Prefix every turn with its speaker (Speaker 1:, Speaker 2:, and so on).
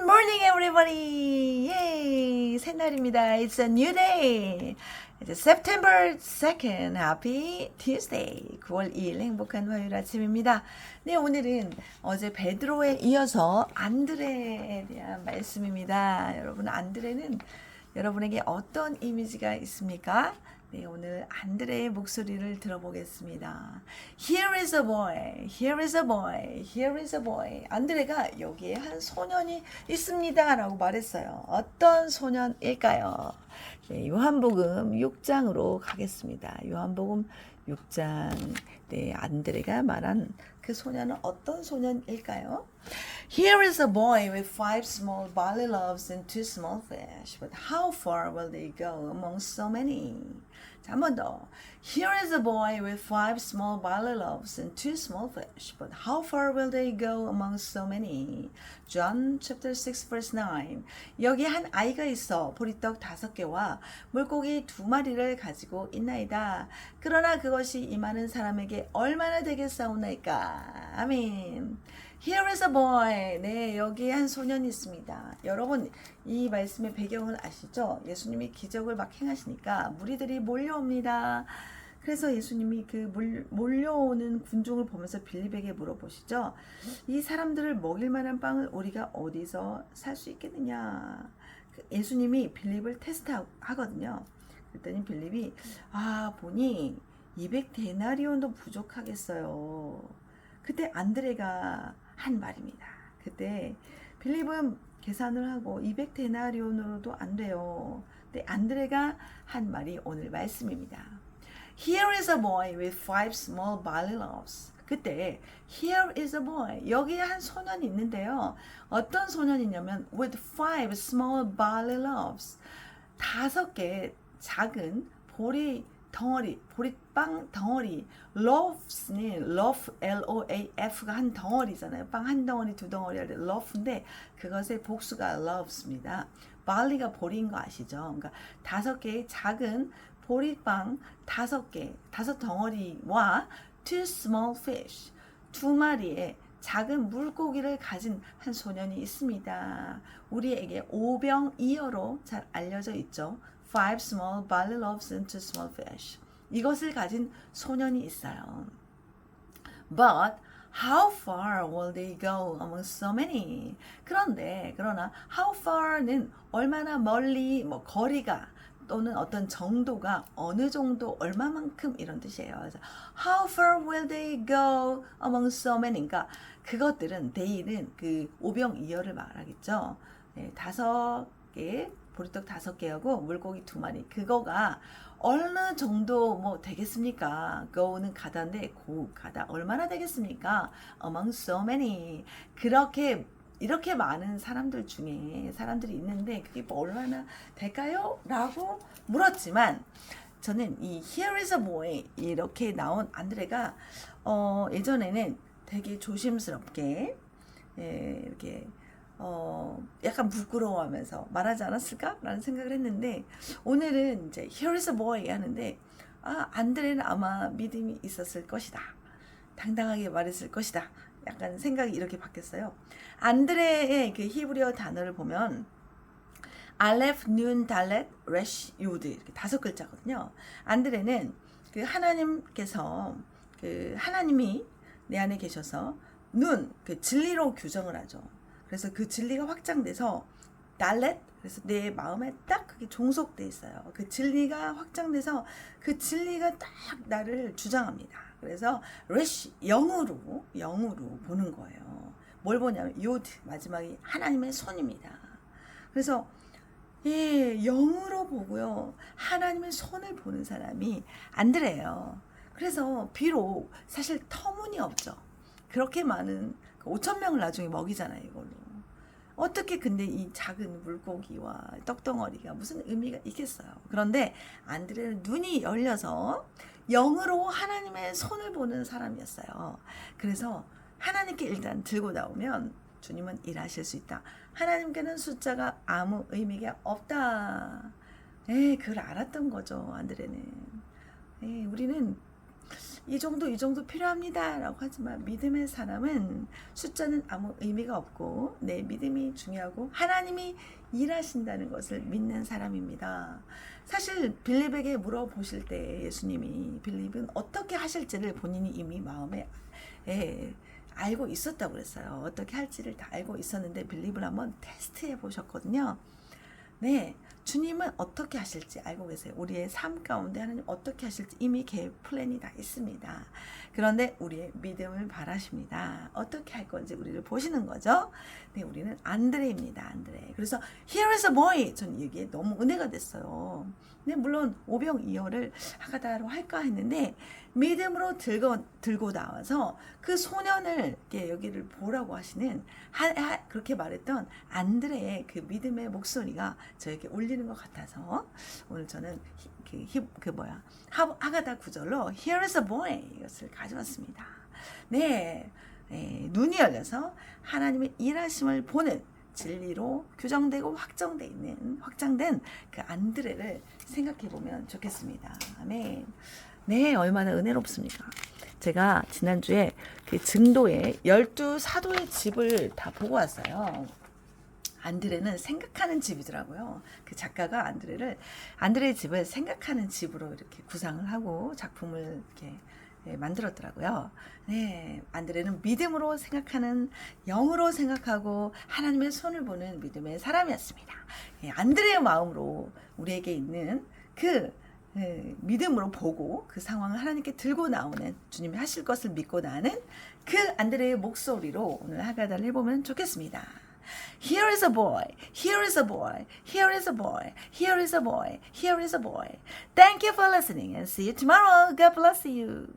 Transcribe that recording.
Speaker 1: morning, everybody! Yay! 새날입니다. It's a new day. It's September 2nd. Happy Tuesday. 9월 2일 행복한 화요일 아침입니다. 네, 오늘은 어제 베드로에 이어서 안드레에 대한 말씀입니다. 여러분, 안드레는 여러분에게 어떤 이미지가 있습니까? 네, 오늘 안드레의 목소리를 들어보겠습니다. Here is a boy, here is a boy, here is a boy. 안드레가 여기에 한 소년이 있습니다 라고 말했어요. 어떤 소년일까요? 네, 요한복음 6장으로 가겠습니다. 요한복음 6장. 네, 안드레가 말한 그 소년은 어떤 소년일까요? Here is a boy with 5 small barley loaves and 2 small fish. But how far will they go among so many? 자, 한 번 더. Here is a boy with 5 small barley loaves and 2 small fish. But how far will they go among so many? John chapter 6 verse 9. 여기 한 아이가 있어 보리떡 5개와 물고기 2마리를 가지고 있나이다. 그러나 그것이 이 많은 사람에게 얼마나 되겠사오나이까. 아멘. Here is a boy. 네, 여기에 한 소년이 있습니다. 여러분, 이 말씀의 배경을 아시죠? 예수님이 기적을 막 행하시니까 무리들이 몰려옵니다. 그래서 예수님이 그 몰려오는 군중을 보면서 빌립에게 물어보시죠. 이 사람들을 먹일 만한 빵을 우리가 어디서 살 수 있겠느냐. 예수님이 빌립을 테스트하거든요. 그랬더니 빌립이 보니 200데나리온도 부족하겠어요. 그때 안드레가 한 말입니다. 그때 빌립은 계산을 하고 200데나리온으로도 안 돼요. 근데 안드레가 한 말이 오늘 말씀입니다. Here is a boy with 5 small barley loaves. 그때 here is a boy. 여기에 한 소년이 있는데요. 어떤 소년이냐면 with 5 small barley loaves. 5개 작은 보리 덩어리, 보리빵 덩어리. loaves는 loaf, L-O-A-F가 한 덩어리잖아요. 빵 한 덩어리, 2덩어리 할 때 loaf인데 그것의 복수가 loaves입니다. barley가 보리인 거 아시죠? 그러니까 5개의 작은 보리빵 5개, 5덩어리와 2 small fish, 2마리의 작은 물고기를 가진 한 소년이 있습니다. 우리에게 오병이어로 잘 알려져 있죠. 5 small barley loaves and 2 small fish. 이것을 가진 소년이 있어요. But how far will they go among so many? 그러나 how far는 얼마나 멀리, 거리가 또는 어떤 정도가 어느 정도 얼마만큼 이런 뜻이에요. 그래서 how far will they go among so many? 그러니까 그것들은 they는 그 오병이어를 말하겠죠. 네, 5개 보리떡 5개하고 물고기 2마리. 그거가 어느 정도 되겠습니까? go는 가다인데 가다 얼마나 되겠습니까? among so many. 이렇게 많은 사람들 중에 사람들이 있는데 그게 얼마나 될까요? 라고 물었지만 저는 이 Here is a boy 이렇게 나온 안드레가 예전에는 되게 조심스럽게 이렇게 약간 부끄러워하면서 말하지 않았을까? 라는 생각을 했는데 오늘은 이제 Here is a boy 하는데 안드레는 아마 믿음이 있었을 것이다. 당당하게 말했을 것이다. 약간 생각이 이렇게 바뀌었어요. 안드레의 그 히브리어 단어를 보면 알레프, 눈, 달렛, 레시, 요드 이렇게 5글자거든요. 안드레는 그 하나님께서 그 하나님이 내 안에 계셔서 눈, 그 진리로 규정을 하죠. 그래서 그 진리가 확장돼서 달렛, 그래서 내 마음에 딱 그게 종속돼 있어요. 그 진리가 확장돼서 그 진리가 딱 나를 주장합니다. 그래서 레시, 영으로 보는 거예요. 뭘 보냐면 요드, 마지막이 하나님의 손입니다. 그래서 영으로 보고요. 하나님의 손을 보는 사람이 안드레예요. 그래서 비록 사실 터무니없죠. 그렇게 많은 5,000명을 나중에 먹이잖아요, 이걸로. 어떻게 근데 이 작은 물고기와 떡덩어리가 무슨 의미가 있겠어요. 그런데 안드레는 눈이 열려서 영으로 하나님의 손을 보는 사람이었어요. 그래서 하나님께 일단 들고 나오면 주님은 일하실 수 있다. 하나님께는 숫자가 아무 의미가 없다. 그걸 알았던 거죠, 안드레는. 우리는 이 정도 필요합니다 라고 하지만 믿음의 사람은 숫자는 아무 의미가 없고 내 믿음이 중요하고 하나님이 일하신다는 것을 믿는 사람입니다. 사실 빌립에게 물어보실 때 예수님이 빌립은 어떻게 하실지를 본인이 이미 마음에 알고 있었다고 그랬어요. 어떻게 할지를 다 알고 있었는데 빌립을 한번 테스트해 보셨거든요. 네, 주님은 어떻게 하실지 알고 계세요. 우리의 삶 가운데 하나님 어떻게 하실지 이미 계획 플랜이 다 있습니다. 그런데 우리의 믿음을 바라십니다. 어떻게 할 건지 우리를 보시는 거죠. 네, 우리는 안드레입니다. 안드레. 그래서 Here is a boy. 전 이게 너무 은혜가 됐어요. 네, 물론 오병이어를 하가다로 할까 했는데 믿음으로 들고 나와서 그 소년을 여기를 보라고 하시는 그렇게 말했던 안드레의 그 믿음의 목소리가 저에게 울리는 것 같아서 오늘 저는 하가다 구절로 Here is a boy 이것을 가져왔습니다. 네, 눈이 열려서 하나님의 일하심을 보는 진리로 규정되고 확장된 그 안드레를 생각해 보면 좋겠습니다. 아멘. 네, 얼마나 은혜롭습니까? 제가 지난주에 그 증도의 12사도의 집을 다 보고 왔어요. 안드레는 생각하는 집이더라고요. 그 작가가 안드레의 집을 생각하는 집으로 이렇게 구상을 하고 작품을 이렇게 만들었더라고요. 네, 안드레는 믿음으로 생각하는, 영으로 생각하고 하나님의 손을 보는 믿음의 사람이었습니다. 안드레의 마음으로 우리에게 있는 그 믿음으로 보고 그 상황을 하나님께 들고 나오는, 주님이 하실 것을 믿고 나는 그 안드레의 목소리로 오늘 하가다를 해보면 좋겠습니다. Here is a boy, here is a boy, here is a boy, here is a boy, here is a boy. Thank you for listening and see you tomorrow. God bless you.